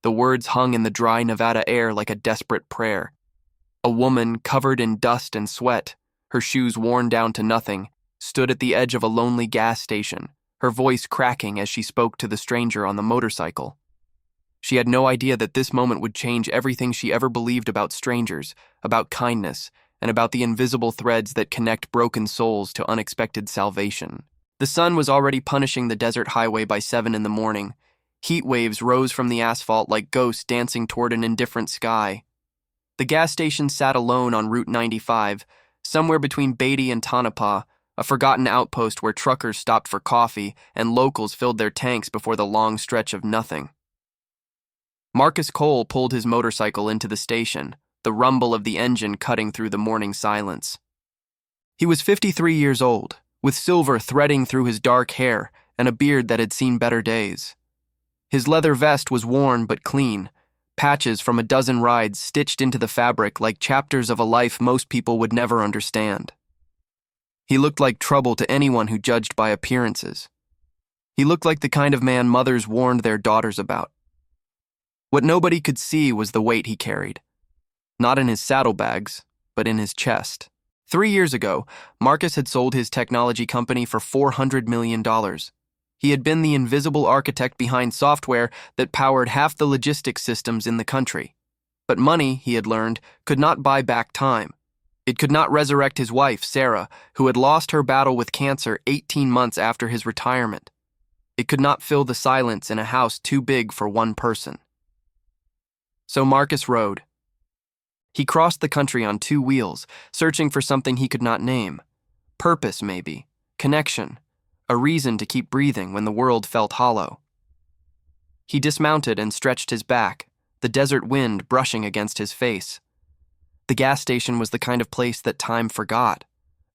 The words hung in the dry Nevada air like a desperate prayer. A woman, covered in dust and sweat, her shoes worn down to nothing, stood at the edge of a lonely gas station, her voice cracking as she spoke to the stranger on the motorcycle. She had no idea that this moment would change everything she ever believed about strangers, about kindness, and about the invisible threads that connect broken souls to unexpected salvation. The sun was already punishing the desert highway by 7 in the morning. Heat waves rose from the asphalt like ghosts dancing toward an indifferent sky. The gas station sat alone on Route 95, somewhere between Beatty and Tonopah, a forgotten outpost where truckers stopped for coffee and locals filled their tanks before the long stretch of nothing. Marcus Cole pulled his motorcycle into the station, the rumble of the engine cutting through the morning silence. He was 53 years old, with silver threading through his dark hair and a beard that had seen better days. His leather vest was worn but clean, patches from a dozen rides stitched into the fabric like chapters of a life most people would never understand. He looked like trouble to anyone who judged by appearances. He looked like the kind of man mothers warned their daughters about. What nobody could see was the weight he carried. Not in his saddlebags, but in his chest. 3 years ago, Marcus had sold his technology company for $400 million. He had been the invisible architect behind software that powered half the logistics systems in the country. But money, he had learned, could not buy back time. It could not resurrect his wife, Sarah, who had lost her battle with cancer 18 months after his retirement. It could not fill the silence in a house too big for one person. So Marcus rode. He crossed the country on 2 wheels, searching for something he could not name. Purpose, maybe. Connection. A reason to keep breathing when the world felt hollow. He dismounted and stretched his back, the desert wind brushing against his face. The gas station was the kind of place that time forgot.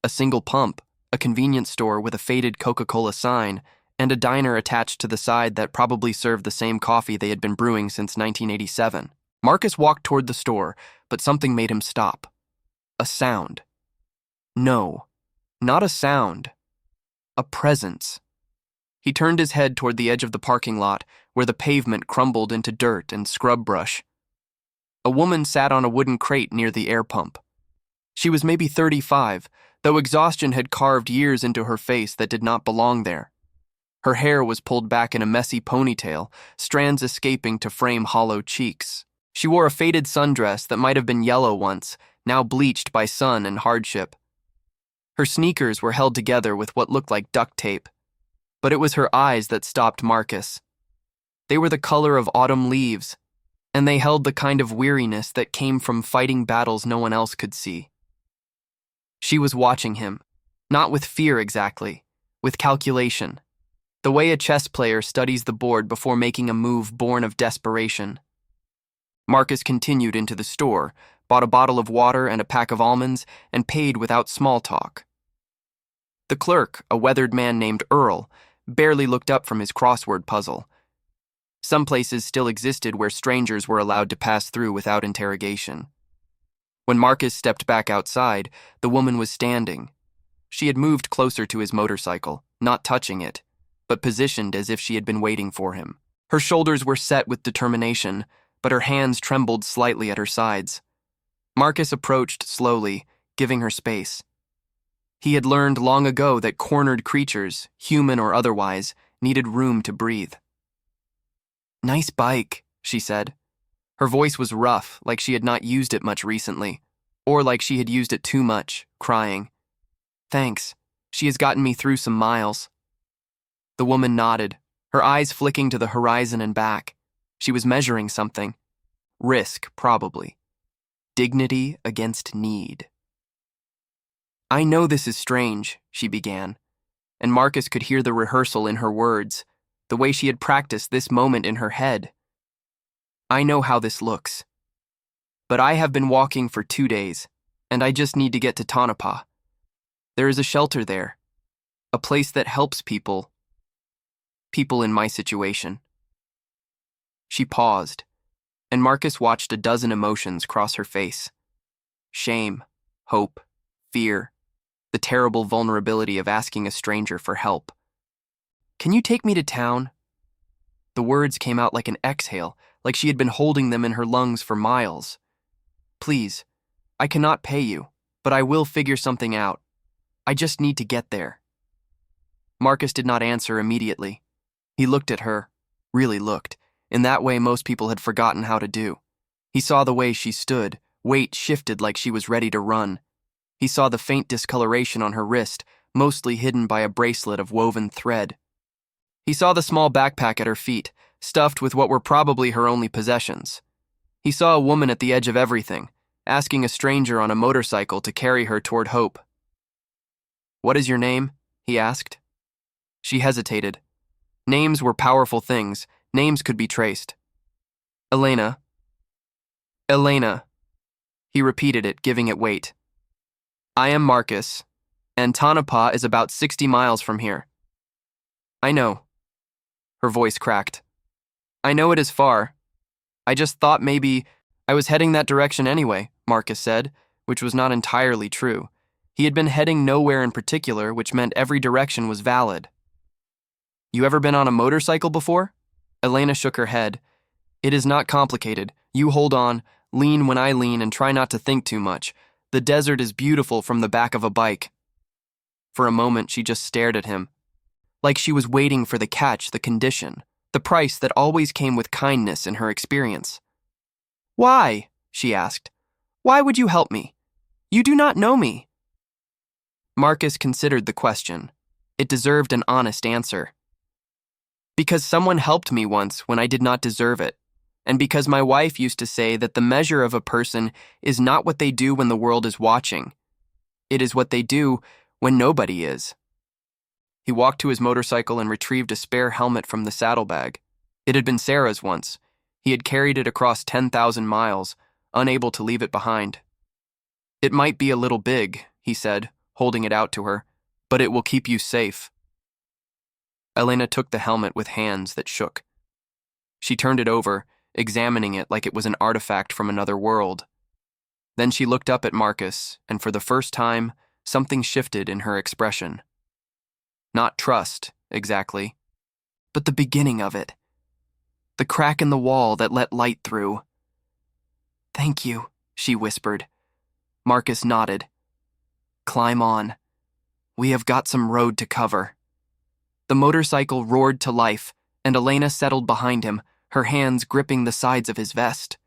A single pump, a convenience store with a faded Coca-Cola sign, and a diner attached to the side that probably served the same coffee they had been brewing since 1987. Marcus walked toward the store, but something made him stop. A sound. No, not a sound. A presence. He turned his head toward the edge of the parking lot, where the pavement crumbled into dirt and scrub brush. A woman sat on a wooden crate near the air pump. She was maybe 35, though exhaustion had carved years into her face that did not belong there. Her hair was pulled back in a messy ponytail, strands escaping to frame hollow cheeks. She wore a faded sundress that might have been yellow once, now bleached by sun and hardship. Her sneakers were held together with what looked like duct tape, but it was her eyes that stopped Marcus. They were the color of autumn leaves, and they held the kind of weariness that came from fighting battles no one else could see. She was watching him, not with fear exactly, with calculation, the way a chess player studies the board before making a move born of desperation. Marcus continued into the store, bought a bottle of water and a pack of almonds, and paid without small talk. The clerk, a weathered man named Earl, barely looked up from his crossword puzzle. Some places still existed where strangers were allowed to pass through without interrogation. When Marcus stepped back outside, the woman was standing. She had moved closer to his motorcycle, not touching it, but positioned as if she had been waiting for him. Her shoulders were set with determination, but her hands trembled slightly at her sides. Marcus approached slowly, giving her space. He had learned long ago that cornered creatures, human or otherwise, needed room to breathe. "Nice bike," she said. Her voice was rough, like she had not used it much recently, or like she had used it too much, crying. "Thanks. She has gotten me through some miles." The woman nodded, her eyes flicking to the horizon and back. She was measuring something. Risk, probably. Dignity against need. "I know this is strange," she began, and Marcus could hear the rehearsal in her words, the way she had practiced this moment in her head. "I know how this looks. But I have been walking for 2 days, and I just need to get to Tonopah. There is a shelter there, a place that helps people in my situation." She paused, and Marcus watched a dozen emotions cross her face. Shame, hope, fear, the terrible vulnerability of asking a stranger for help. "Can you take me to town?" The words came out like an exhale, like she had been holding them in her lungs for miles. "Please, I cannot pay you, but I will figure something out. I just need to get there." Marcus did not answer immediately. He looked at her, really looked, in that way most people had forgotten how to do. He saw the way she stood, weight shifted like she was ready to run. He saw the faint discoloration on her wrist, mostly hidden by a bracelet of woven thread. He saw the small backpack at her feet, stuffed with what were probably her only possessions. He saw a woman at the edge of everything, asking a stranger on a motorcycle to carry her toward hope. "What is your name?" he asked. She hesitated. Names were powerful things. Names could be traced. "Elena." "Elena." He repeated it, giving it weight. "I am Marcus, and Tonopah is about 60 miles from here." "I know." Her voice cracked. "I know it is far. I just thought maybe I was heading that direction anyway," Marcus said, which was not entirely true. He had been heading nowhere in particular, which meant every direction was valid. "You ever been on a motorcycle before?" Elena shook her head. "It is not complicated. You hold on, lean when I lean, and try not to think too much. The desert is beautiful from the back of a bike." For a moment, she just stared at him, like she was waiting for the catch, the condition, the price that always came with kindness in her experience. "Why?" she asked. "Why would you help me? You do not know me." Marcus considered the question. It deserved an honest answer. "Because someone helped me once when I did not deserve it, and because my wife used to say that the measure of a person is not what they do when the world is watching. It is what they do when nobody is." He walked to his motorcycle and retrieved a spare helmet from the saddlebag. It had been Sarah's once. He had carried it across 10,000 miles, unable to leave it behind. "It might be a little big," he said, holding it out to her, "but it will keep you safe." Elena took the helmet with hands that shook. She turned it over, examining it like it was an artifact from another world. Then she looked up at Marcus, and for the first time, something shifted in her expression. Not trust, exactly, but the beginning of it. The crack in the wall that let light through. "Thank you," she whispered. Marcus nodded. "Climb on. We have got some road to cover." The motorcycle roared to life, and Elena settled behind him, her hands gripping the sides of his vest.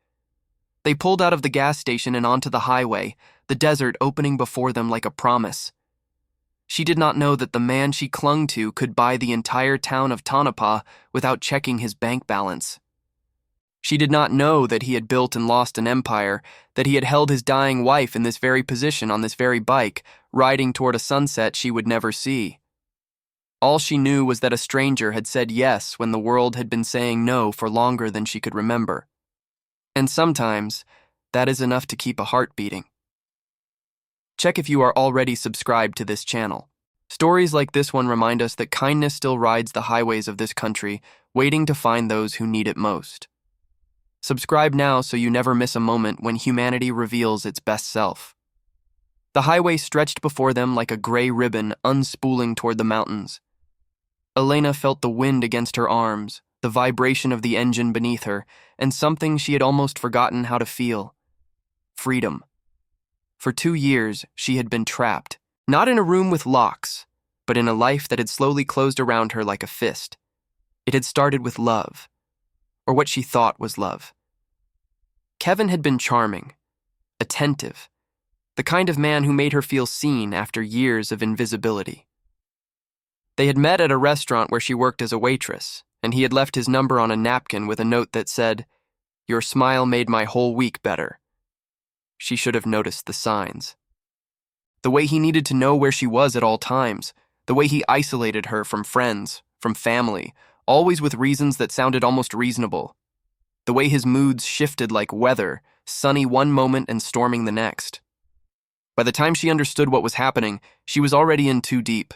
They pulled out of the gas station and onto the highway, the desert opening before them like a promise. She did not know that the man she clung to could buy the entire town of Tonopah without checking his bank balance. She did not know that he had built and lost an empire, that he had held his dying wife in this very position on this very bike, riding toward a sunset she would never see. All she knew was that a stranger had said yes when the world had been saying no for longer than she could remember. And sometimes, that is enough to keep a heart beating. Check if you are already subscribed to this channel. Stories like this one remind us that kindness still rides the highways of this country, waiting to find those who need it most. Subscribe now so you never miss a moment when humanity reveals its best self. The highway stretched before them like a gray ribbon unspooling toward the mountains. Elena felt the wind against her arms, the vibration of the engine beneath her, and something she had almost forgotten how to feel: freedom. For 2 years, she had been trapped, not in a room with locks, but in a life that had slowly closed around her like a fist. It had started with love, or what she thought was love. Kevin had been charming, attentive, the kind of man who made her feel seen after years of invisibility. They had met at a restaurant where she worked as a waitress, and he had left his number on a napkin with a note that said, "Your smile made my whole week better." She should have noticed the signs. The way he needed to know where she was at all times, the way he isolated her from friends, from family, always with reasons that sounded almost reasonable. The way his moods shifted like weather, sunny one moment and storming the next. By the time she understood what was happening, she was already in too deep.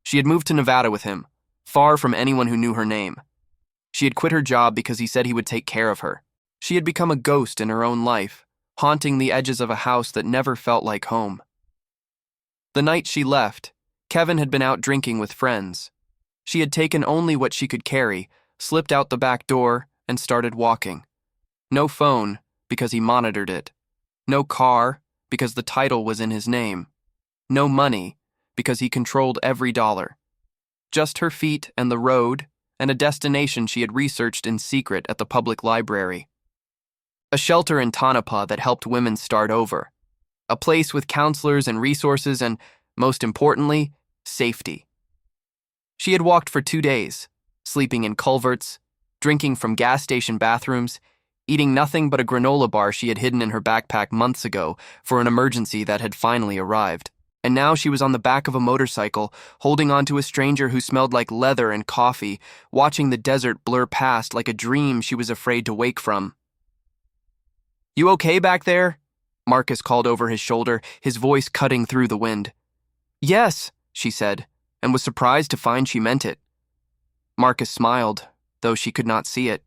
She had moved to Nevada with him, far from anyone who knew her name. She had quit her job because he said he would take care of her. She had become a ghost in her own life, haunting the edges of a house that never felt like home. The night she left, Kevin had been out drinking with friends. She had taken only what she could carry, slipped out the back door, and started walking. No phone, because he monitored it. No car, because the title was in his name. No money, because he controlled every dollar. Just her feet and the road, and a destination she had researched in secret at the public library. A shelter in Tonopah that helped women start over. A place with counselors and resources and, most importantly, safety. She had walked for 2 days, sleeping in culverts, drinking from gas station bathrooms, eating nothing but a granola bar she had hidden in her backpack months ago for an emergency that had finally arrived. And now she was on the back of a motorcycle, holding on to a stranger who smelled like leather and coffee, watching the desert blur past like a dream she was afraid to wake from. "You okay back there?" Marcus called over his shoulder, his voice cutting through the wind. "Yes," she said, and was surprised to find she meant it. Marcus smiled, though she could not see it.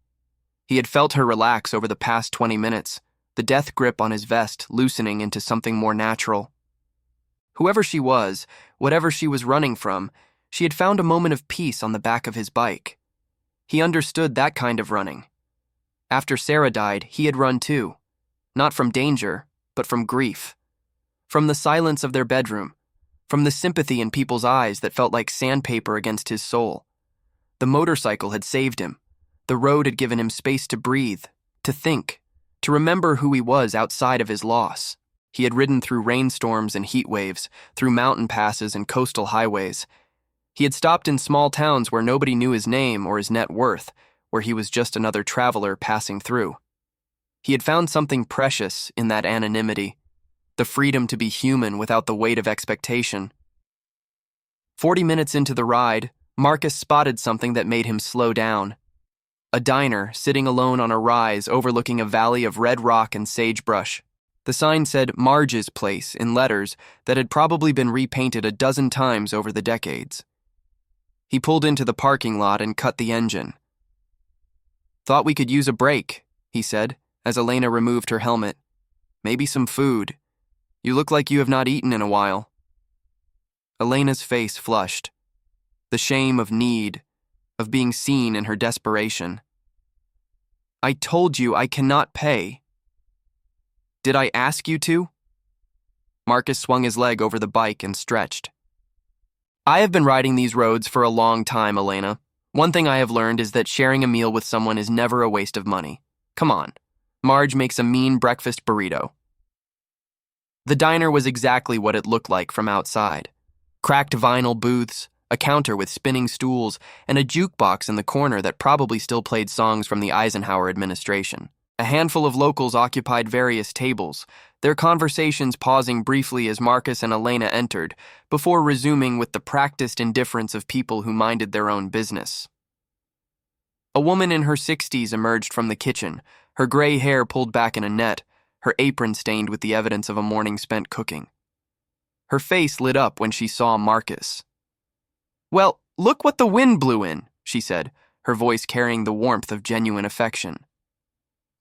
He had felt her relax over the past 20 minutes, the death grip on his vest loosening into something more natural. Whoever she was, whatever she was running from, she had found a moment of peace on the back of his bike. He understood that kind of running. After Sarah died, he had run too. Not from danger, but from grief. From the silence of their bedroom. From the sympathy in people's eyes that felt like sandpaper against his soul. The motorcycle had saved him. The road had given him space to breathe, to think, to remember who he was outside of his loss. He had ridden through rainstorms and heat waves, through mountain passes and coastal highways. He had stopped in small towns where nobody knew his name or his net worth, where he was just another traveler passing through. He had found something precious in that anonymity, the freedom to be human without the weight of expectation. 40 minutes into the ride, Marcus spotted something that made him slow down. A diner sitting alone on a rise overlooking a valley of red rock and sagebrush. The sign said Marge's Place in letters that had probably been repainted a dozen times over the decades. He pulled into the parking lot and cut the engine. "Thought we could use a break," he said, as Elena removed her helmet. "Maybe some food. You look like you have not eaten in a while." Elena's face flushed. The shame of need, of being seen in her desperation. "I told you I cannot pay." "Did I ask you to?" Marcus swung his leg over the bike and stretched. "I have been riding these roads for a long time, Elena. One thing I have learned is that sharing a meal with someone is never a waste of money. Come on. Marge makes a mean breakfast burrito." The diner was exactly what it looked like from outside. Cracked vinyl booths, a counter with spinning stools, and a jukebox in the corner that probably still played songs from the Eisenhower administration. A handful of locals occupied various tables, their conversations pausing briefly as Marcus and Elena entered, before resuming with the practiced indifference of people who minded their own business. A woman in her 60s emerged from the kitchen, her gray hair pulled back in a net, her apron stained with the evidence of a morning spent cooking. Her face lit up when she saw Marcus. "Well, look what the wind blew in," she said, her voice carrying the warmth of genuine affection.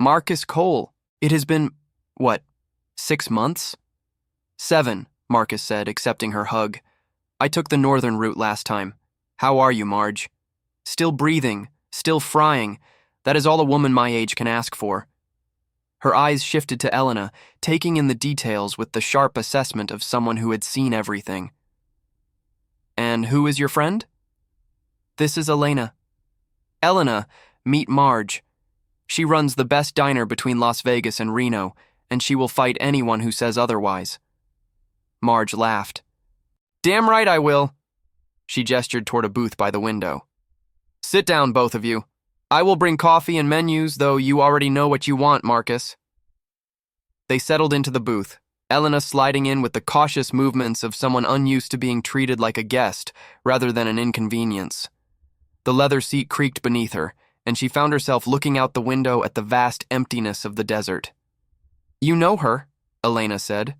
"Marcus Cole, it has been, 6 months?" "7, Marcus said, accepting her hug. "I took the northern route last time. How are you, Marge?" "Still breathing, still frying. That is all a woman my age can ask for." Her eyes shifted to Elena, taking in the details with the sharp assessment of someone who had seen everything. "And who is your friend?" "This is Elena." "Elena, meet Marge. She runs the best diner between Las Vegas and Reno, and she will fight anyone who says otherwise." Marge laughed. "Damn right I will." She gestured toward a booth by the window. "Sit down, both of you. I will bring coffee and menus, though you already know what you want, Marcus." They settled into the booth, Elena sliding in with the cautious movements of someone unused to being treated like a guest rather than an inconvenience. The leather seat creaked beneath her, and she found herself looking out the window at the vast emptiness of the desert. "You know her," Elena said.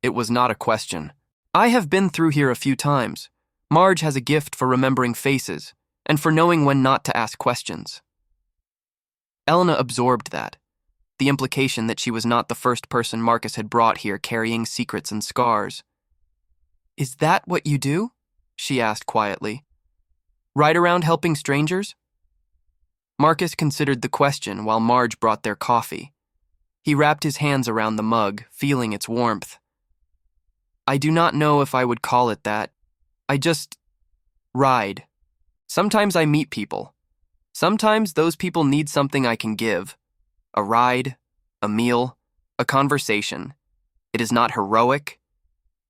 It was not a question. "I have been through here a few times. Marge has a gift for remembering faces, and for knowing when not to ask questions." Elena absorbed that, the implication that she was not the first person Marcus had brought here carrying secrets and scars. "Is that what you do?" she asked quietly. "Ride around helping strangers?" Marcus considered the question while Marge brought their coffee. He wrapped his hands around the mug, feeling its warmth. I do not know if I would call it that. I just ride. Sometimes I meet people. Sometimes those people need something I can give. A ride, a meal, a conversation. It is not heroic.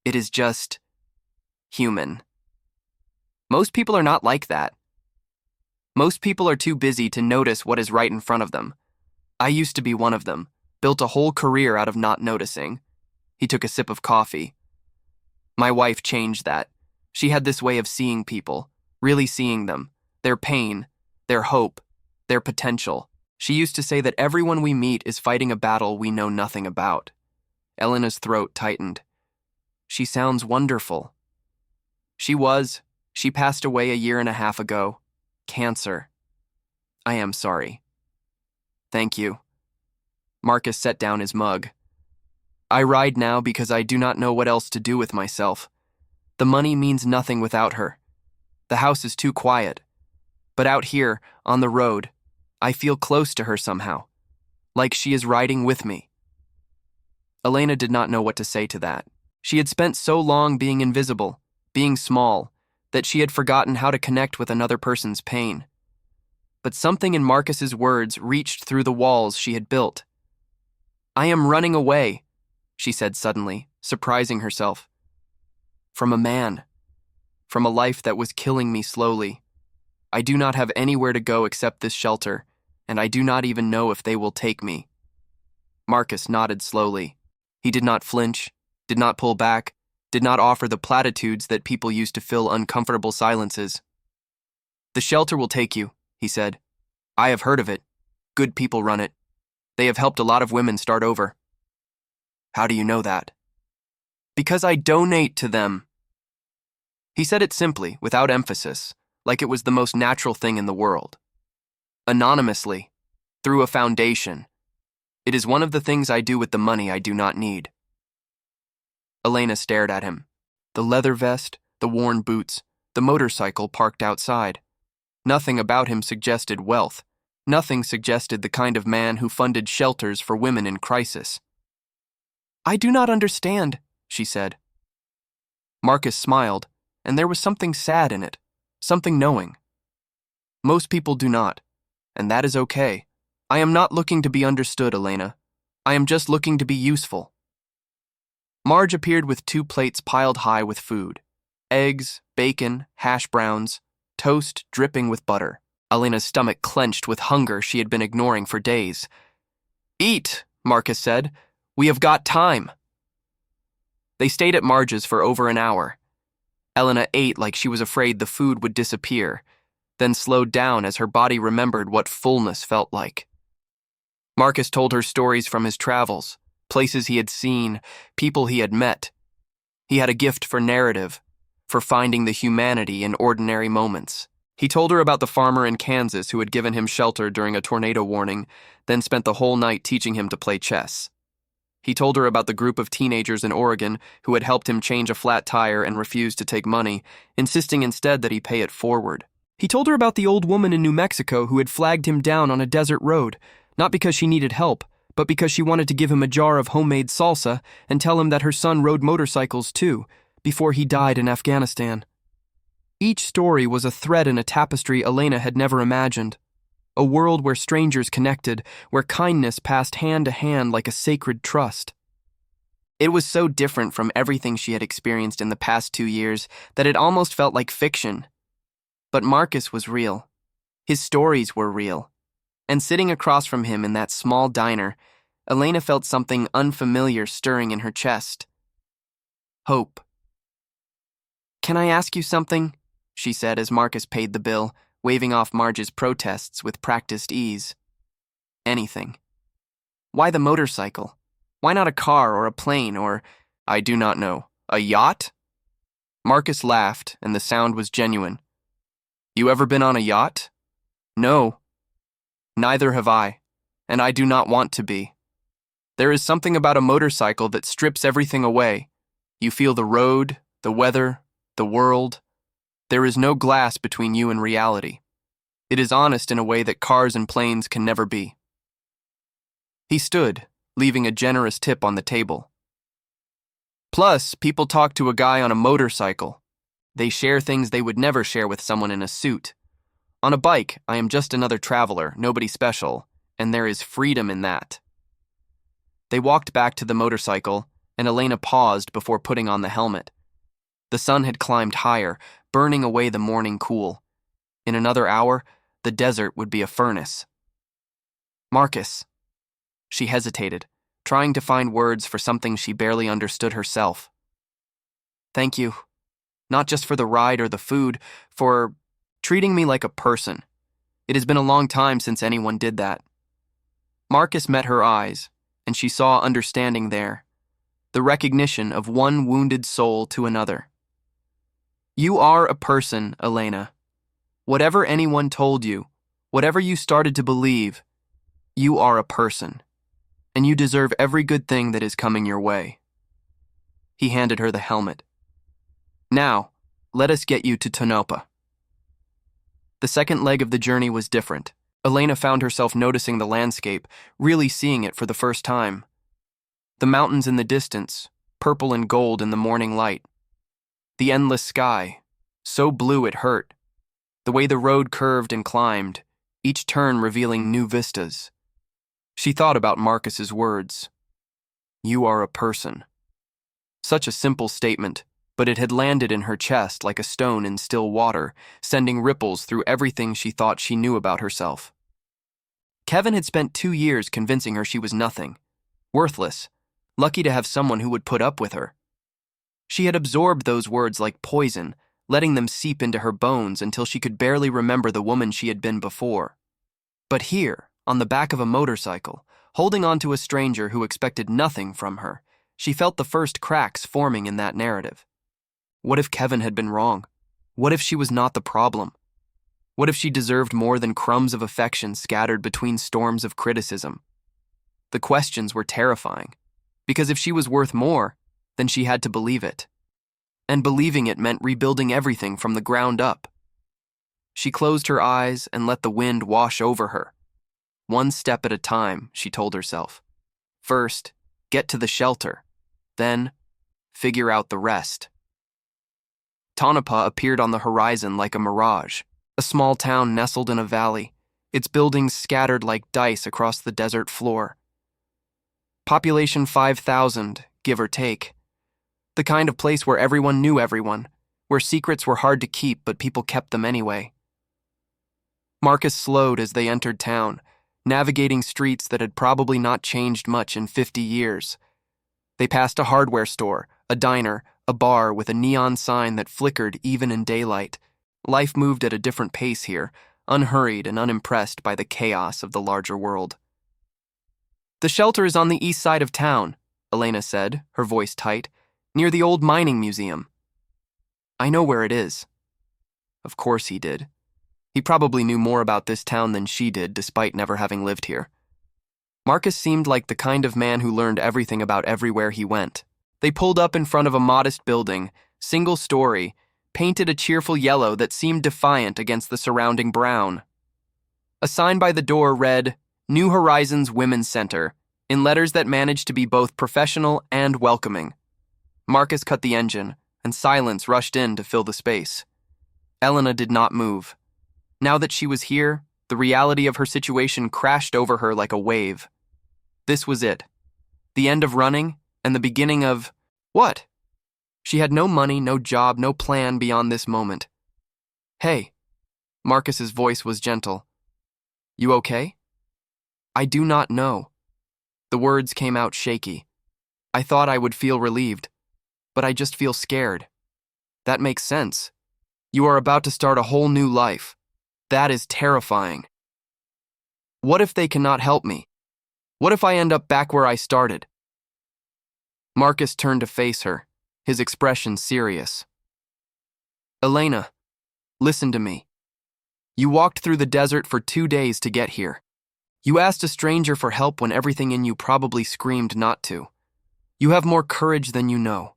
It is just human. Most people are not like that. Most people are too busy to notice what is right in front of them. I used to be one of them, built a whole career out of not noticing. He took a sip of coffee. My wife changed that. She had this way of seeing people, really seeing them, their pain, their hope, their potential. She used to say that everyone we meet is fighting a battle we know nothing about. Elena's throat tightened. She sounds wonderful. She passed away 1.5 years ago. Cancer. I am sorry. Thank you. Marcus set down his mug. I ride now because I do not know what else to do with myself. The money means nothing without her. The house is too quiet. But out here, on the road, I feel close to her somehow, like she is riding with me. Elena did not know what to say to that. She had spent so long being invisible, being small, that she had forgotten how to connect with another person's pain. But something in Marcus's words reached through the walls she had built. I am running away, she said suddenly, surprising herself. From a man. From a life that was killing me slowly. I do not have anywhere to go except this shelter, and I do not even know if they will take me. Marcus nodded slowly. He did not flinch, did not pull back, did not offer the platitudes that people use to fill uncomfortable silences. The shelter will take you, he said. I have heard of it. Good people run it. They have helped a lot of women start over. How do you know that? Because I donate to them. He said it simply, without emphasis, like it was the most natural thing in the world. Anonymously, through a foundation. It is one of the things I do with the money I do not need. Elena stared at him. The leather vest, the worn boots, the motorcycle parked outside. Nothing about him suggested wealth. Nothing suggested the kind of man who funded shelters for women in crisis. I do not understand, she said. Marcus smiled, and there was something sad in it, something knowing. Most people do not, and that is okay. I am not looking to be understood, Elena. I am just looking to be useful. Marge appeared with 2 plates piled high with food. Eggs, bacon, hash browns, toast dripping with butter. Elena's stomach clenched with hunger she had been ignoring for days. Eat, Marcus said. We have got time. They stayed at Marge's for over an hour. Elena ate like she was afraid the food would disappear, then slowed down as her body remembered what fullness felt like. Marcus told her stories from his travels, places he had seen, people he had met. He had a gift for narrative, for finding the humanity in ordinary moments. He told her about the farmer in Kansas who had given him shelter during a tornado warning, then spent the whole night teaching him to play chess. He told her about the group of teenagers in Oregon who had helped him change a flat tire and refused to take money, insisting instead that he pay it forward. He told her about the old woman in New Mexico who had flagged him down on a desert road, not because she needed help, but because she wanted to give him a jar of homemade salsa and tell him that her son rode motorcycles too, before he died in Afghanistan. Each story was a thread in a tapestry Elena had never imagined. A world where strangers connected, where kindness passed hand to hand like a sacred trust. It was so different from everything she had experienced in the past 2 years that it almost felt like fiction. But Marcus was real. His stories were real. And sitting across from him in that small diner, Elena felt something unfamiliar stirring in her chest. Hope. Can I ask you something? She said as Marcus paid the bill, waving off Marge's protests with practiced ease. Anything. Why the motorcycle? Why not a car or a plane or, I do not know, a yacht? Marcus laughed, and the sound was genuine. You ever been on a yacht? No. Neither have I, and I do not want to be. There is something about a motorcycle that strips everything away. You feel the road, the weather, the world. There is no glass between you and reality. It is honest in a way that cars and planes can never be. He stood, leaving a generous tip on the table. Plus, people talk to a guy on a motorcycle. They share things they would never share with someone in a suit. On a bike, I am just another traveler, nobody special, and there is freedom in that. They walked back to the motorcycle, and Elena paused before putting on the helmet. The sun had climbed higher, burning away the morning cool. In another hour, the desert would be a furnace. Marcus. She hesitated, trying to find words for something she barely understood herself. Thank you. Not just for the ride or the food, for treating me like a person. It has been a long time since anyone did that. Marcus met her eyes, and she saw understanding there, the recognition of one wounded soul to another. You are a person, Elena. Whatever anyone told you, whatever you started to believe, you are a person, and you deserve every good thing that is coming your way. He handed her the helmet. Now, let us get you to Tonopah. The second leg of the journey was different. Elena found herself noticing the landscape, really seeing it for the first time. The mountains in the distance, purple and gold in the morning light. The endless sky, so blue it hurt. The way the road curved and climbed, each turn revealing new vistas. She thought about Marcus's words. You are a person. Such a simple statement, but it had landed in her chest like a stone in still water, sending ripples through everything she thought she knew about herself. Kevin had spent 2 years convincing her she was nothing, worthless, lucky to have someone who would put up with her. She had absorbed those words like poison, letting them seep into her bones until she could barely remember the woman she had been before. But here, on the back of a motorcycle, holding on to a stranger who expected nothing from her, she felt the first cracks forming in that narrative. What if Kevin had been wrong? What if she was not the problem? What if she deserved more than crumbs of affection scattered between storms of criticism? The questions were terrifying, because if she was worth more, then she had to believe it. And believing it meant rebuilding everything from the ground up. She closed her eyes and let the wind wash over her. One step at a time, she told herself. First, get to the shelter. Then, figure out the rest. Tonopah appeared on the horizon like a mirage, a small town nestled in a valley, its buildings scattered like dice across the desert floor. Population 5,000, give or take. The kind of place where everyone knew everyone, where secrets were hard to keep but people kept them anyway. Marcus slowed as they entered town, navigating streets that had probably not changed much in 50 years. They passed a hardware store, a diner, a bar with a neon sign that flickered even in daylight. Life moved at a different pace here, unhurried and unimpressed by the chaos of the larger world. The shelter is on the east side of town, Elena said, her voice tight, near the old mining museum. I know where it is. Of course he did. He probably knew more about this town than she did, despite never having lived here. Marcus seemed like the kind of man who learned everything about everywhere he went. They pulled up in front of a modest building, single story, painted a cheerful yellow that seemed defiant against the surrounding brown. A sign by the door read, New Horizons Women's Center, in letters that managed to be both professional and welcoming. Marcus cut the engine, and silence rushed in to fill the space. Elena did not move. Now that she was here, the reality of her situation crashed over her like a wave. This was it. The end of running, and the beginning of... what? She had no money, no job, no plan beyond this moment. Hey. Marcus's voice was gentle. You okay? I do not know. The words came out shaky. I thought I would feel relieved, but I just feel scared. That makes sense. You are about to start a whole new life. That is terrifying. What if they cannot help me? What if I end up back where I started? Marcus turned to face her, his expression serious. Elena, listen to me. You walked through the desert for 2 days to get here. You asked a stranger for help when everything in you probably screamed not to. You have more courage than you know.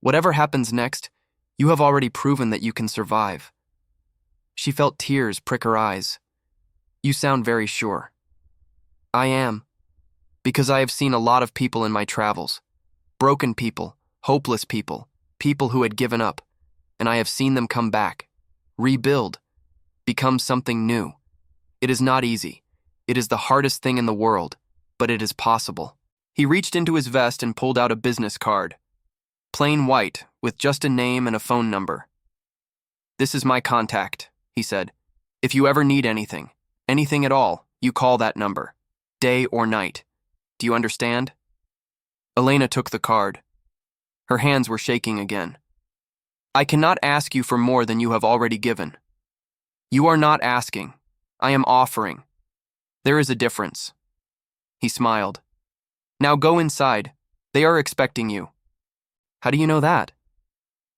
Whatever happens next, you have already proven that you can survive. She felt tears prick her eyes. You sound very sure. I am, because I have seen a lot of people in my travels. Broken people, hopeless people, people who had given up, and I have seen them come back, rebuild, become something new. It is not easy. It is the hardest thing in the world, but it is possible. He reached into his vest and pulled out a business card. Plain white, with just a name and a phone number. This is my contact, he said. If you ever need anything at all, you call that number, day or night. Do you understand? Elena took the card. Her hands were shaking again. I cannot ask you for more than you have already given. You are not asking. I am offering. There is a difference. He smiled. Now go inside. They are expecting you. How do you know that?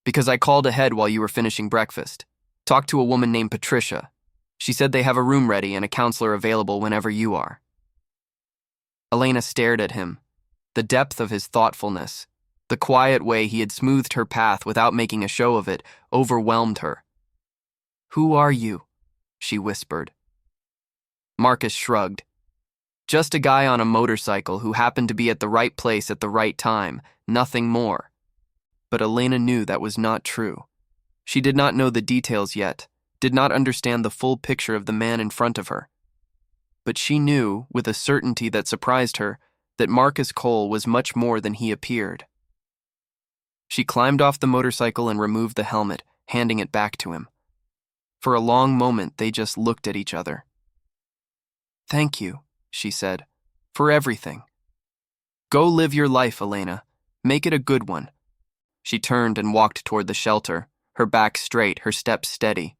Because I called ahead while you were finishing breakfast. Talked to a woman named Patricia. She said they have a room ready and a counselor available whenever you are. Elena stared at him. The depth of his thoughtfulness, the quiet way he had smoothed her path without making a show of it, overwhelmed her. Who are you? She whispered. Marcus shrugged. Just a guy on a motorcycle who happened to be at the right place at the right time, nothing more. But Elena knew that was not true. She did not know the details yet, did not understand the full picture of the man in front of her. But she knew, with a certainty that surprised her, that Marcus Cole was much more than he appeared. She climbed off the motorcycle and removed the helmet, handing it back to him. For a long moment, they just looked at each other. Thank you, she said, for everything. Go live your life, Elena. Make it a good one. She turned and walked toward the shelter, her back straight, her steps steady.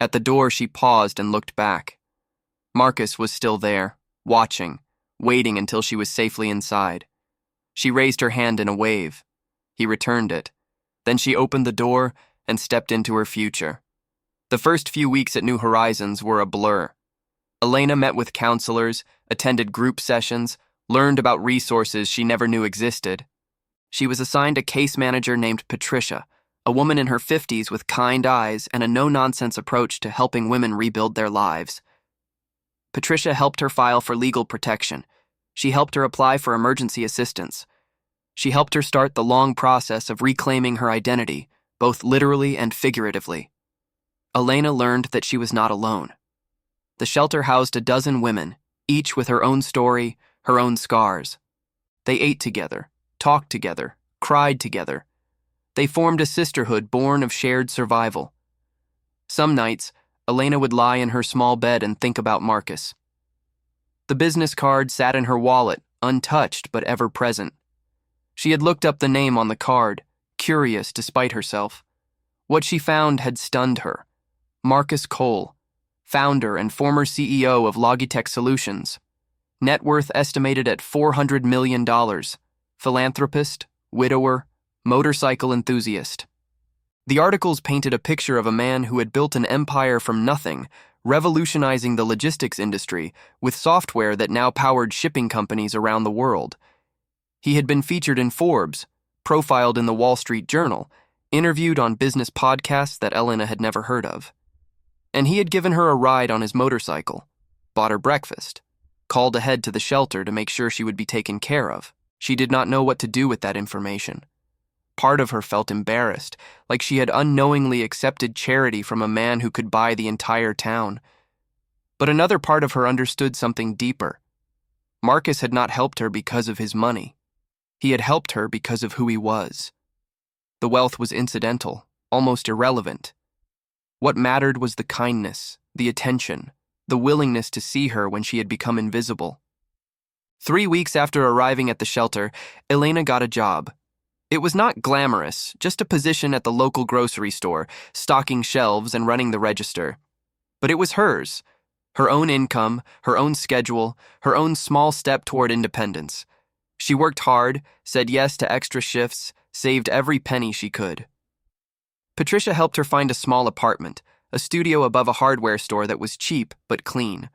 At the door, she paused and looked back. Marcus was still there, watching, waiting until she was safely inside. She raised her hand in a wave. He returned it. Then she opened the door and stepped into her future. The first few weeks at New Horizons were a blur. Elena met with counselors, attended group sessions, learned about resources she never knew existed. She was assigned a case manager named Patricia, a woman in her 50s with kind eyes and a no-nonsense approach to helping women rebuild their lives. Patricia helped her file for legal protection. She helped her apply for emergency assistance. She helped her start the long process of reclaiming her identity, both literally and figuratively. Elena learned that she was not alone. The shelter housed a dozen women, each with her own story, her own scars. They ate together, talked together, cried together. They formed a sisterhood born of shared survival. Some nights, Elena would lie in her small bed and think about Marcus. The business card sat in her wallet, untouched but ever present. She had looked up the name on the card, curious despite herself. What she found had stunned her. Marcus Cole, founder and former CEO of Logitech Solutions. Net worth estimated at $400 million. Philanthropist, widower, motorcycle enthusiast. The articles painted a picture of a man who had built an empire from nothing, revolutionizing the logistics industry with software that now powered shipping companies around the world. He had been featured in Forbes, profiled in the Wall Street Journal, interviewed on business podcasts that Elena had never heard of. And he had given her a ride on his motorcycle, bought her breakfast, called ahead to the shelter to make sure she would be taken care of. She did not know what to do with that information. Part of her felt embarrassed, like she had unknowingly accepted charity from a man who could buy the entire town. But another part of her understood something deeper. Marcus had not helped her because of his money. He had helped her because of who he was. The wealth was incidental, almost irrelevant. What mattered was the kindness, the attention, the willingness to see her when she had become invisible. 3 weeks after arriving at the shelter, Elena got a job. It was not glamorous, just a position at the local grocery store, stocking shelves and running the register. But it was hers. Her own income, her own schedule, her own small step toward independence. She worked hard, said yes to extra shifts, saved every penny she could. Patricia helped her find a small apartment, a studio above a hardware store that was cheap but clean.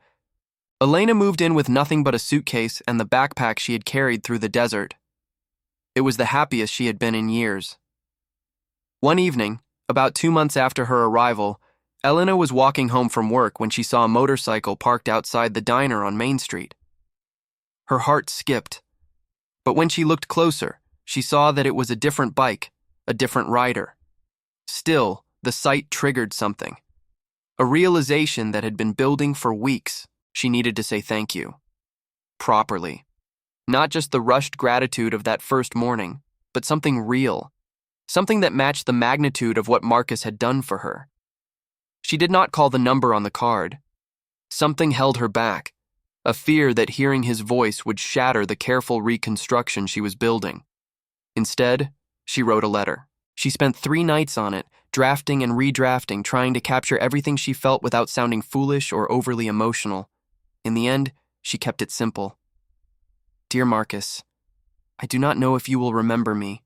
Elena moved in with nothing but a suitcase and the backpack she had carried through the desert. It was the happiest she had been in years. One evening, about 2 months after her arrival, Elena was walking home from work when she saw a motorcycle parked outside the diner on Main Street. Her heart skipped, but when she looked closer, she saw that it was a different bike, a different rider. Still, the sight triggered something. A realization that had been building for weeks. She needed to say thank you. Properly. Not just the rushed gratitude of that first morning, but something real. Something that matched the magnitude of what Marcus had done for her. She did not call the number on the card. Something held her back, a fear that hearing his voice would shatter the careful reconstruction she was building. Instead, she wrote a letter. She spent 3 nights on it, drafting and redrafting, trying to capture everything she felt without sounding foolish or overly emotional. In the end, she kept it simple. Dear Marcus, I do not know if you will remember me.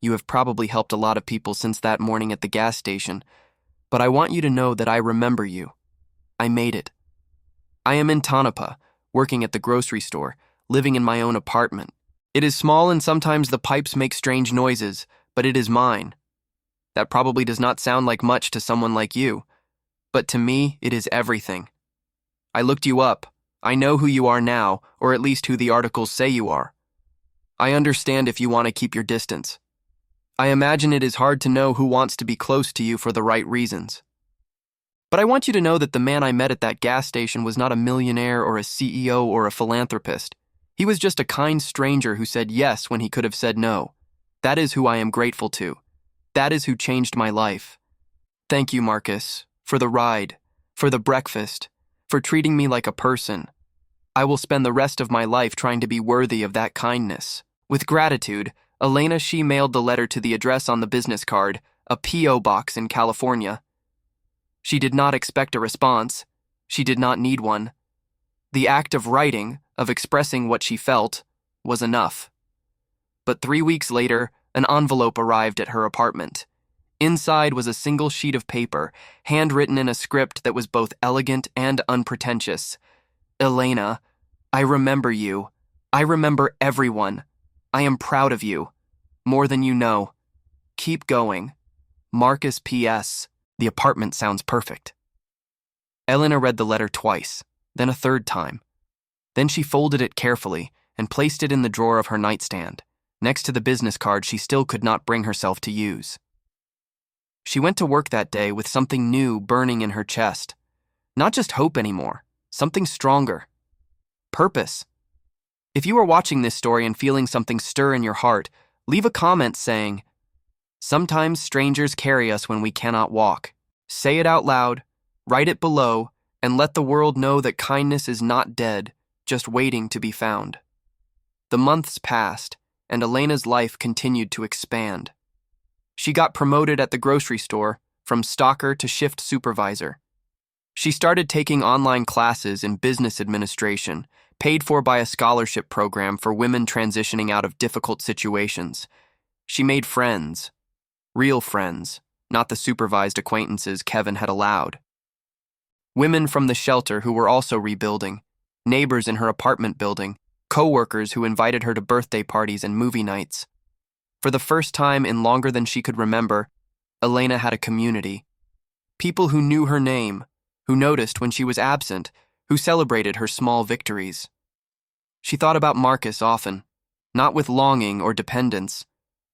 You have probably helped a lot of people since that morning at the gas station, but I want you to know that I remember you. I made it. I am in Tonopah, working at the grocery store, living in my own apartment. It is small and sometimes the pipes make strange noises, but it is mine. That probably does not sound like much to someone like you, but to me, it is everything. I looked you up. I know who you are now, or at least who the articles say you are. I understand if you want to keep your distance. I imagine it is hard to know who wants to be close to you for the right reasons. But I want you to know that the man I met at that gas station was not a millionaire or a CEO or a philanthropist. He was just a kind stranger who said yes when he could have said no. That is who I am grateful to. That is who changed my life. Thank you, Marcus, for the ride, for the breakfast, for treating me like a person. I will spend the rest of my life trying to be worthy of that kindness. With gratitude, Elena she mailed the letter to the address on the business card, a P.O. box in California. She did not expect a response. She did not need one. The act of writing, of expressing what she felt, was enough. But 3 weeks later, an envelope arrived at her apartment. Inside was a single sheet of paper, handwritten in a script that was both elegant and unpretentious. Elena, I remember you. I remember everyone. I am proud of you. More than you know. Keep going. Marcus P.S. The apartment sounds perfect. Elena read the letter twice, then a third time. Then she folded it carefully and placed it in the drawer of her nightstand, next to the business card she still could not bring herself to use. She went to work that day with something new burning in her chest. Not just hope anymore, something stronger. Purpose. If you are watching this story and feeling something stir in your heart, leave a comment saying, "Sometimes strangers carry us when we cannot walk." Say it out loud, write it below, and let the world know that kindness is not dead, just waiting to be found. The months passed, and Elena's life continued to expand. She got promoted at the grocery store, from stalker to shift supervisor. She started taking online classes in business administration, paid for by a scholarship program for women transitioning out of difficult situations. She made friends, real friends, not the supervised acquaintances Kevin had allowed. Women from the shelter who were also rebuilding, neighbors in her apartment building, co-workers who invited her to birthday parties and movie nights. For the first time in longer than she could remember, Elena had a community. People who knew her name, who noticed when she was absent, who celebrated her small victories. She thought about Marcus often, not with longing or dependence,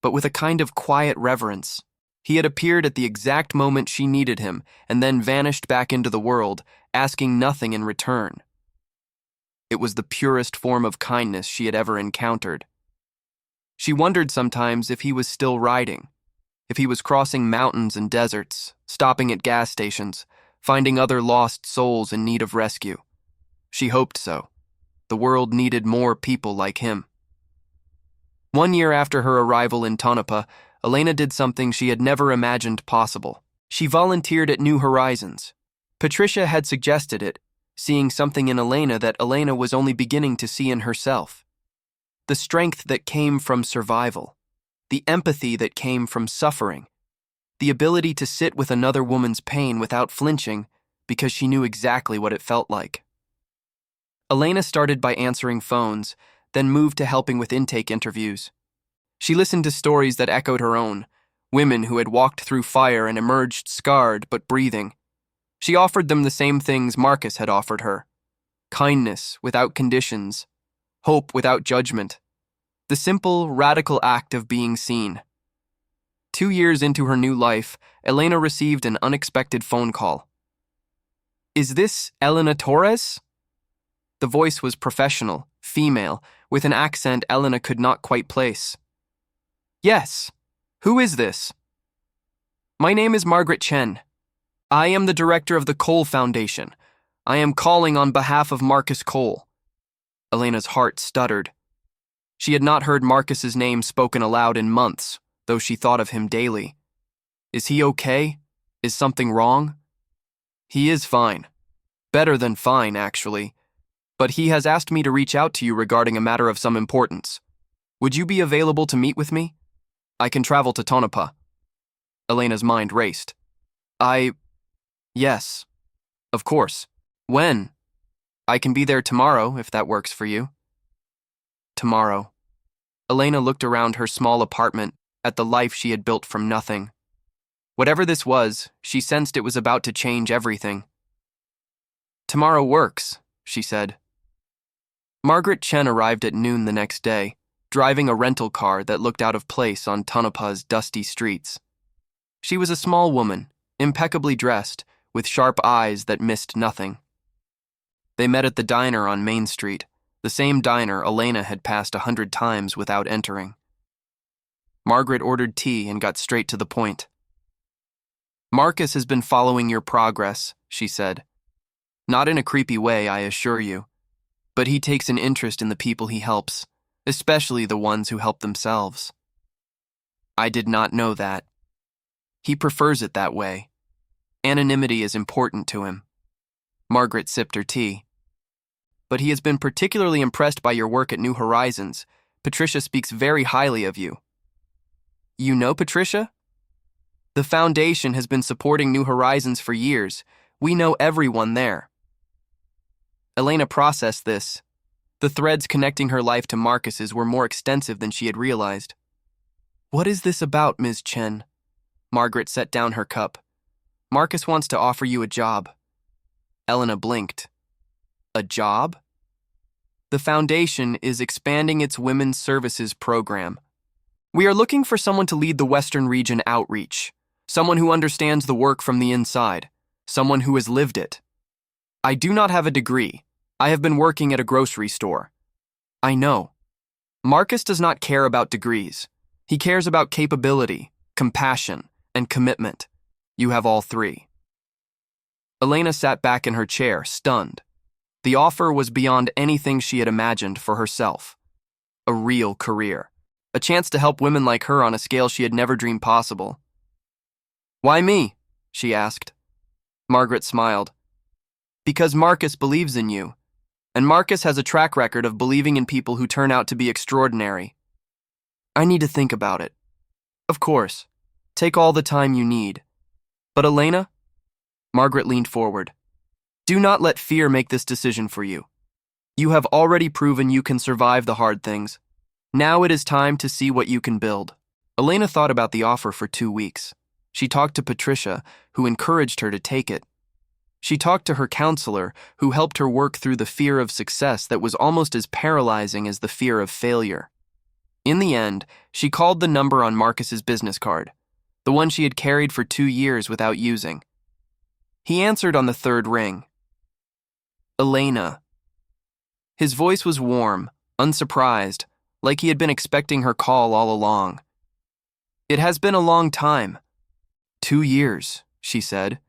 but with a kind of quiet reverence. He had appeared at the exact moment she needed him and then vanished back into the world, asking nothing in return. It was the purest form of kindness she had ever encountered. She wondered sometimes if he was still riding, if he was crossing mountains and deserts, stopping at gas stations, finding other lost souls in need of rescue. She hoped so. The world needed more people like him. 1 year after her arrival in Tonopah, Elena did something she had never imagined possible. She volunteered at New Horizons. Patricia had suggested it, seeing something in Elena that Elena was only beginning to see in herself. The strength that came from survival, the empathy that came from suffering, the ability to sit with another woman's pain without flinching because she knew exactly what it felt like. Elena started by answering phones, then moved to helping with intake interviews. She listened to stories that echoed her own, women who had walked through fire and emerged scarred but breathing. She offered them the same things Marcus had offered her: kindness without conditions, hope without judgment, the simple, radical act of being seen. 2 years into her new life, Elena received an unexpected phone call. "Is this Elena Torres?" The voice was professional, female, with an accent Elena could not quite place. "Yes. Who is this?" "My name is Margaret Chen. I am the director of the Cole Foundation. I am calling on behalf of Marcus Cole." Elena's heart stuttered. She had not heard Marcus's name spoken aloud in months, though she thought of him daily. Is he okay? Is something wrong? He is fine. Better than fine, actually. But he has asked me to reach out to you regarding a matter of some importance. Would you be available to meet with me? I can travel to Tonopah. Elena's mind raced. Yes. Of course. When? I can be there tomorrow, if that works for you. Tomorrow. Elena looked around her small apartment at the life she had built from nothing. Whatever this was, she sensed it was about to change everything. Tomorrow works, she said. Margaret Chen arrived at noon the next day, driving a rental car that looked out of place on Tonopah's dusty streets. She was a small woman, impeccably dressed, with sharp eyes that missed nothing. They met at the diner on Main Street, the same diner Elena had passed 100 times without entering. Margaret ordered tea and got straight to the point. "Marcus has been following your progress," she said. "Not in a creepy way, I assure you, but he takes an interest in the people he helps, especially the ones who help themselves." "I did not know that. He prefers it that way. Anonymity is important to him." Margaret sipped her tea. "But he has been particularly impressed by your work at New Horizons. Patricia speaks very highly of you." "You know Patricia?" "The foundation has been supporting New Horizons for years. We know everyone there." Elena processed this. The threads connecting her life to Marcus's were more extensive than she had realized. "What is this about, Ms. Chen?" Margaret set down her cup. "Marcus wants to offer you a job." Elena blinked. "A job?" "The foundation is expanding its women's services program. We are looking for someone to lead the Western region outreach, someone who understands the work from the inside, someone who has lived it. I do not have a degree. I have been working at a grocery store." "I know. Marcus does not care about degrees. He cares about capability, compassion, and commitment. You have all three." Elena sat back in her chair, stunned. The offer was beyond anything she had imagined for herself. A real career. A chance to help women like her on a scale she had never dreamed possible. "Why me?" she asked. Margaret smiled. "Because Marcus believes in you, and Marcus has a track record of believing in people who turn out to be extraordinary. I need to think about it." "Of course. Take all the time you need. But Elena?" Margaret leaned forward. "Do not let fear make this decision for you. You have already proven you can survive the hard things. Now it is time to see what you can build." Elena thought about the offer for 2 weeks. She talked to Patricia, who encouraged her to take it. She talked to her counselor, who helped her work through the fear of success that was almost as paralyzing as the fear of failure. In the end, she called the number on Marcus's business card, the one she had carried for 2 years without using. He answered on the 3rd ring. "Elena." His voice was warm, unsurprised, like he had been expecting her call all along. "It has been a long time." 2 years, she said.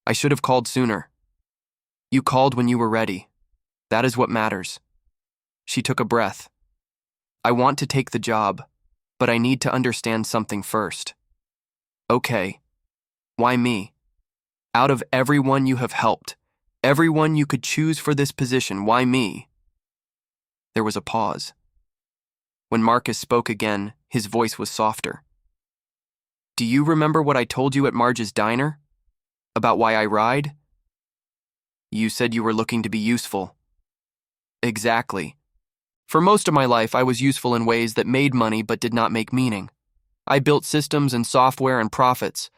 "I should have called sooner." "You called when you were ready. That is what matters." She took a breath. "I want to take the job, but I need to understand something first." "Okay. Why me? Out of everyone you have helped, everyone you could choose for this position, why me?" There was a pause. When Marcus spoke again, his voice was softer. "Do you remember what I told you at Marge's diner? About why I ride? You said you were looking to be useful." "Exactly. For most of my life, I was useful in ways that made money but did not make meaning. I built systems and software and profits,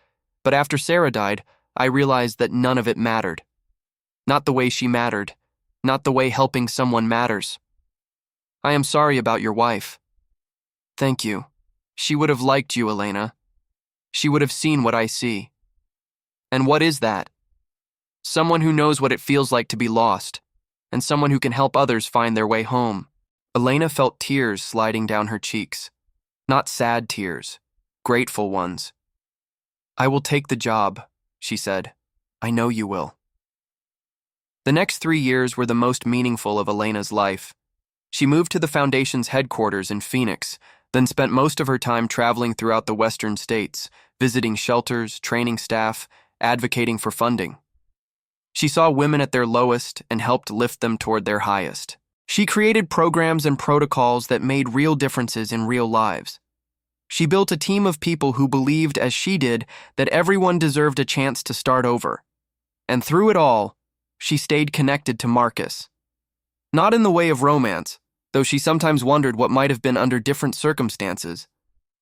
but after Sarah died, I realized that none of it mattered. Not the way she mattered. Not the way helping someone matters. I am sorry about your wife. Thank you. She would have liked you, Elena. She would have seen what I see. And what is that? Someone who knows what it feels like to be lost, and someone who can help others find their way home. Elena felt tears sliding down her cheeks. Not sad tears, grateful ones. I will take the job, she said. I know you will. The next 3 years were the most meaningful of Elena's life. She moved to the foundation's headquarters in Phoenix, then spent most of her time traveling throughout the western states, visiting shelters, training staff, advocating for funding. She saw women at their lowest and helped lift them toward their highest. She created programs and protocols that made real differences in real lives. She built a team of people who believed, as she did, that everyone deserved a chance to start over. And through it all, she stayed connected to Marcus. Not in the way of romance, though she sometimes wondered what might have been under different circumstances.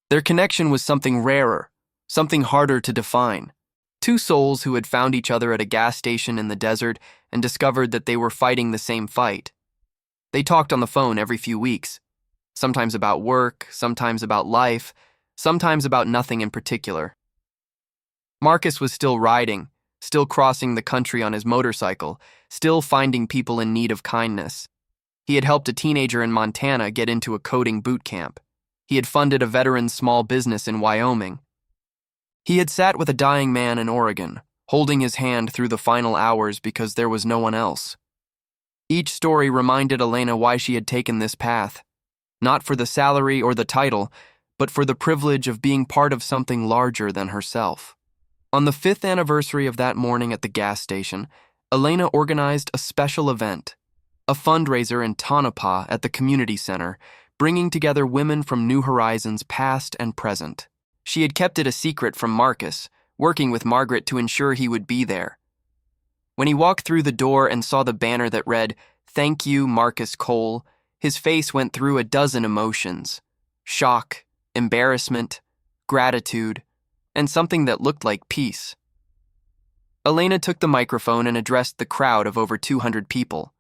Their connection was something rarer, something harder to define. Two souls who had found each other at a gas station in the desert and discovered that they were fighting the same fight. They talked on the phone every few weeks, sometimes about work, sometimes about life, sometimes about nothing in particular. Marcus was still riding, still crossing the country on his motorcycle, still finding people in need of kindness. He had helped a teenager in Montana get into a coding boot camp. He had funded a veteran's small business in Wyoming. He had sat with a dying man in Oregon, holding his hand through the final hours because there was no one else. Each story reminded Elena why she had taken this path, not for the salary or the title, but for the privilege of being part of something larger than herself. On the 5th anniversary of that morning at the gas station, Elena organized a special event, a fundraiser in Tonopah at the community center, bringing together women from New Horizons past and present. She had kept it a secret from Marcus, working with Margaret to ensure he would be there. When he walked through the door and saw the banner that read, "Thank you, Marcus Cole," his face went through a dozen emotions: shock, embarrassment, gratitude, and something that looked like peace. Elena took the microphone and addressed the crowd of over 200 people.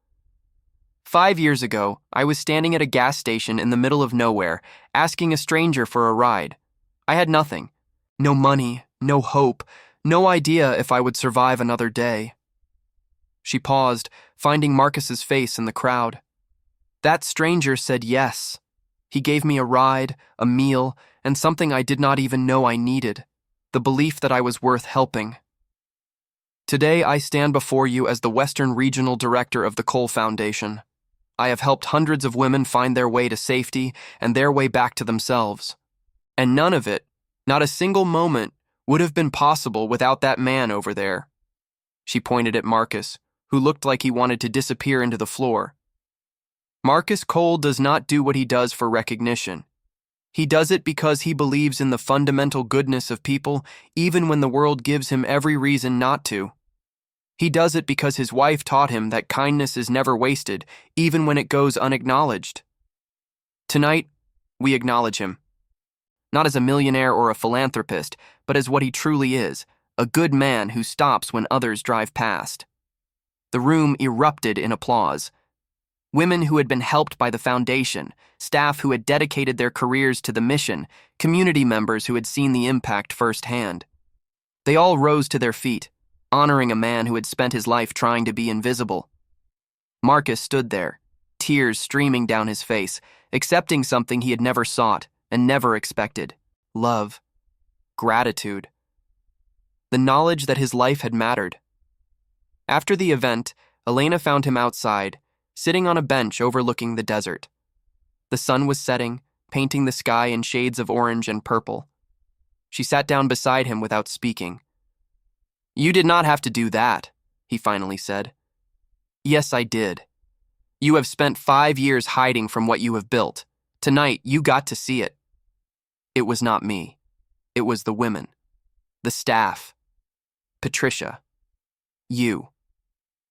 5 years ago, I was standing at a gas station in the middle of nowhere, asking a stranger for a ride. I had nothing. No money, no hope, no idea if I would survive another day. She paused, finding Marcus's face in the crowd. That stranger said yes. He gave me a ride, a meal, and something I did not even know I needed, the belief that I was worth helping. Today, I stand before you as the Western Regional Director of the Cole Foundation. I have helped hundreds of women find their way to safety and their way back to themselves. And none of it, not a single moment, would have been possible without that man over there. She pointed at Marcus, who looked like he wanted to disappear into the floor. Marcus Cole does not do what he does for recognition. He does it because he believes in the fundamental goodness of people, even when the world gives him every reason not to. He does it because his wife taught him that kindness is never wasted, even when it goes unacknowledged. Tonight, we acknowledge him. Not as a millionaire or a philanthropist, but as what he truly is, a good man who stops when others drive past. The room erupted in applause. Women who had been helped by the foundation, staff who had dedicated their careers to the mission, community members who had seen the impact firsthand. They all rose to their feet, honoring a man who had spent his life trying to be invisible. Marcus stood there, tears streaming down his face, accepting something he had never sought and never expected: love, gratitude, the knowledge that his life had mattered. After the event, Elena found him outside, sitting on a bench overlooking the desert. The sun was setting, painting the sky in shades of orange and purple. She sat down beside him without speaking. "You did not have to do that," he finally said. "Yes, I did. You have spent 5 years hiding from what you have built. Tonight, you got to see it." It was not me. It was the women. The staff. Patricia. You.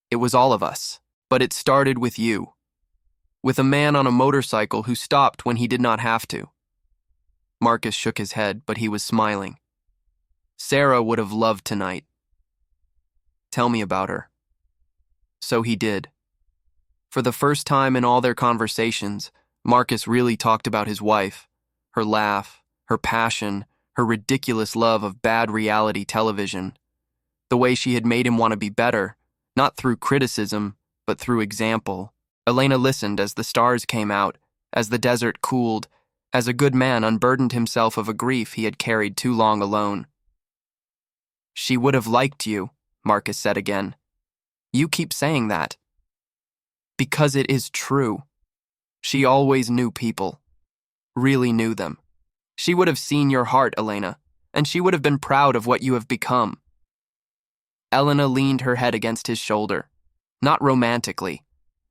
It was all of us. But it started with you. With a man on a motorcycle who stopped when he did not have to. Marcus shook his head, but he was smiling. Sarah would have loved tonight. Tell me about her. So he did. For the first time in all their conversations, Marcus really talked about his wife, her laugh, her passion, her ridiculous love of bad reality television, the way she had made him want to be better, not through criticism, but through example. Elena listened as the stars came out, as the desert cooled, as a good man unburdened himself of a grief he had carried too long alone. She would have liked you, Marcus said again. You keep saying that. Because it is true. She always knew people. Really knew them. She would have seen your heart, Elena, and she would have been proud of what you have become. Elena leaned her head against his shoulder. Not romantically.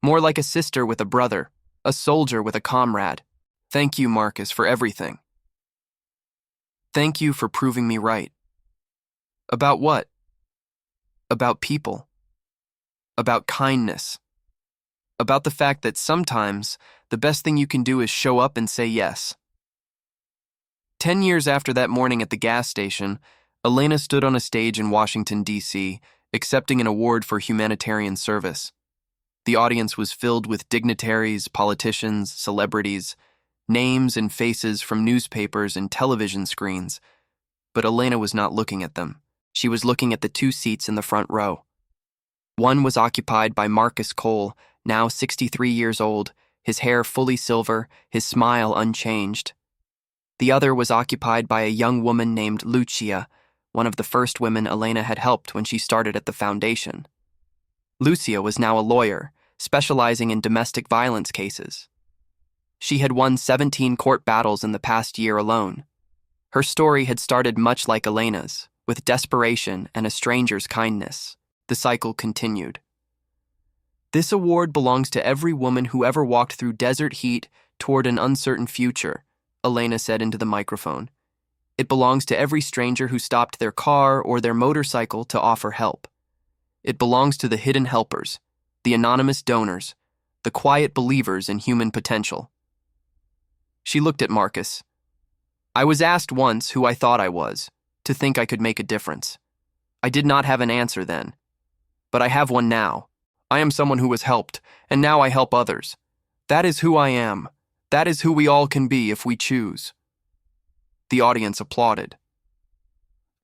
More like a sister with a brother, a soldier with a comrade. Thank you, Marcus, for everything. Thank you for proving me right. About what? About people. About kindness. About the fact that sometimes the best thing you can do is show up and say yes. 10 years after that morning at the gas station, Elena stood on a stage in Washington, D.C., accepting an award for humanitarian service. The audience was filled with dignitaries, politicians, celebrities, names and faces from newspapers and television screens. But Elena was not looking at them. She was looking at the 2 seats in the front row. One was occupied by Marcus Cole, now 63 years old, his hair fully silver, his smile unchanged. The other was occupied by a young woman named Lucia, one of the first women Elena had helped when she started at the foundation. Lucia was now a lawyer, specializing in domestic violence cases. She had won 17 court battles in the past year alone. Her story had started much like Elena's, with desperation and a stranger's kindness. The cycle continued. This award belongs to every woman who ever walked through desert heat toward an uncertain future, Elena said into the microphone. It belongs to every stranger who stopped their car or their motorcycle to offer help. It belongs to the hidden helpers, the anonymous donors, the quiet believers in human potential. She looked at Marcus. I was asked once who I thought I was, to think I could make a difference. I did not have an answer then, but I have one now. I am someone who was helped, and now I help others. That is who I am. That is who we all can be if we choose. The audience applauded.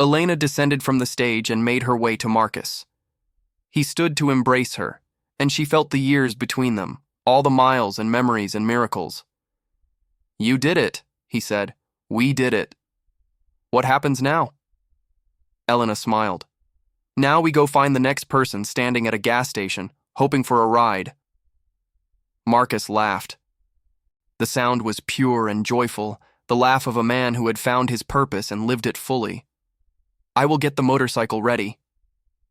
Elena descended from the stage and made her way to Marcus. He stood to embrace her, and she felt the years between them, all the miles and memories and miracles. You did it, he said. We did it. What happens now? Elena smiled. Now we go find the next person standing at a gas station, hoping for a ride. Marcus laughed. The sound was pure and joyful, the laugh of a man who had found his purpose and lived it fully. I will get the motorcycle ready.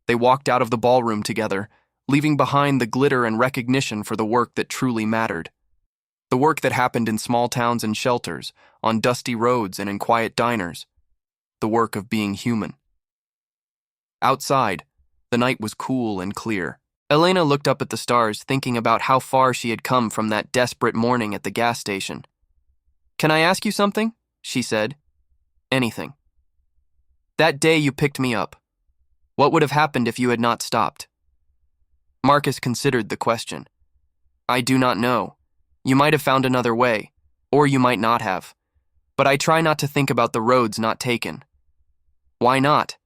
They walked out of the ballroom together, leaving behind the glitter and recognition for the work that truly mattered. The work that happened in small towns and shelters, on dusty roads and in quiet diners. The work of being human. Outside, the night was cool and clear. Elena looked up at the stars, thinking about how far she had come from that desperate morning at the gas station. Can I ask you something? She said. Anything. That day you picked me up. What would have happened if you had not stopped? Marcus considered the question. I do not know. You might have found another way, or you might not have. But I try not to think about the roads not taken. Why not?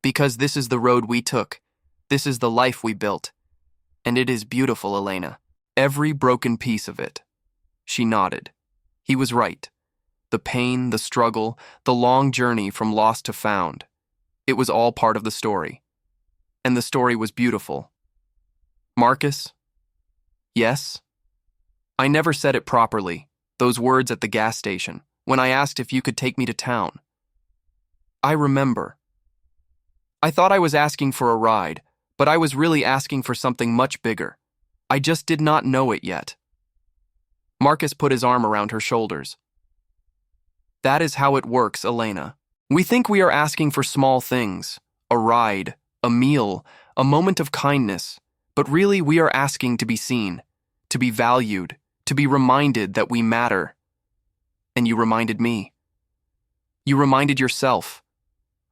Because this is the road we took. This is the life we built. And it is beautiful, Elena. Every broken piece of it. She nodded. He was right. The pain, the struggle, the long journey from lost to found. It was all part of the story. And the story was beautiful. Marcus? Yes? I never said it properly, those words at the gas station, when I asked if you could take me to town. I remember. I thought I was asking for a ride, but I was really asking for something much bigger. I just did not know it yet. Marcus put his arm around her shoulders. That is how it works, Elena. We think we are asking for small things, a ride, a meal, a moment of kindness, but really we are asking to be seen, to be valued, to be reminded that we matter. And you reminded me. You reminded yourself.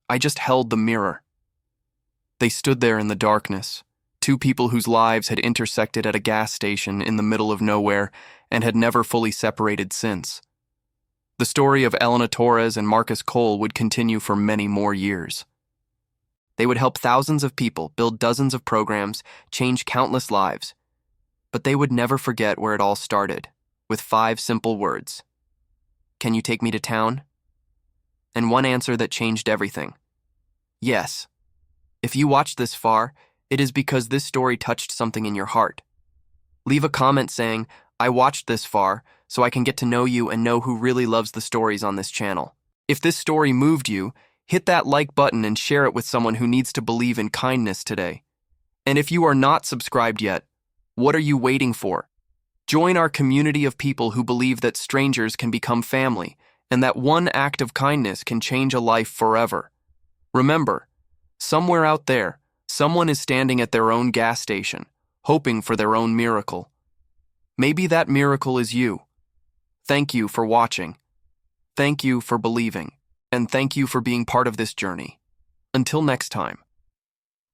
I just held the mirror. They stood there in the darkness, two people whose lives had intersected at a gas station in the middle of nowhere and had never fully separated since. The story of Elena Torres and Marcus Cole would continue for many more years. They would help thousands of people, build dozens of programs, change countless lives. But they would never forget where it all started, with 5 simple words. Can you take me to town? And one answer that changed everything. Yes. If you watched this far, it is because this story touched something in your heart. Leave a comment saying, I watched this far, so I can get to know you and know who really loves the stories on this channel. If this story moved you, hit that like button and share it with someone who needs to believe in kindness today. And if you are not subscribed yet, what are you waiting for? Join our community of people who believe that strangers can become family and that one act of kindness can change a life forever. Remember, somewhere out there, someone is standing at their own gas station, hoping for their own miracle. Maybe that miracle is you. Thank you for watching. Thank you for believing. And thank you for being part of this journey. Until next time.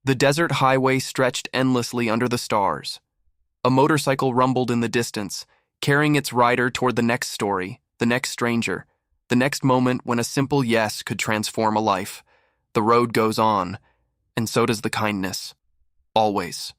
The desert highway stretched endlessly under the stars. A motorcycle rumbled in the distance, carrying its rider toward the next story, the next stranger, the next moment when a simple yes could transform a life. The road goes on, and so does the kindness. Always.